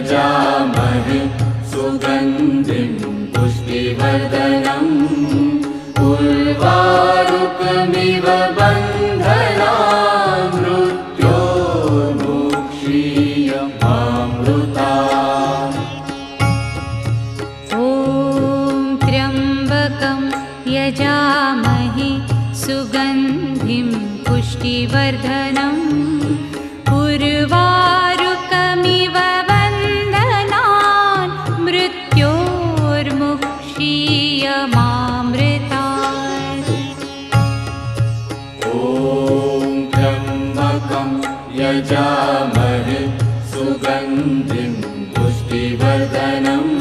यजामहे सुगन्धिं पुष्टिवर्धनम् उर्वारुकमिव बन्धनान् मृत्योर्मुक्षीयमामृतात्। ॐ त्र्यम्बकं यजामहे सुगन्धिं पुष्टिवर्धनम् उर्वारुकमिव बन्धनान् मृत्योर्मुक्षीयमामृतात्। ॐ त्र्यम्बकं यजामहे सुगन्धिं पुष्टिवर्धनम्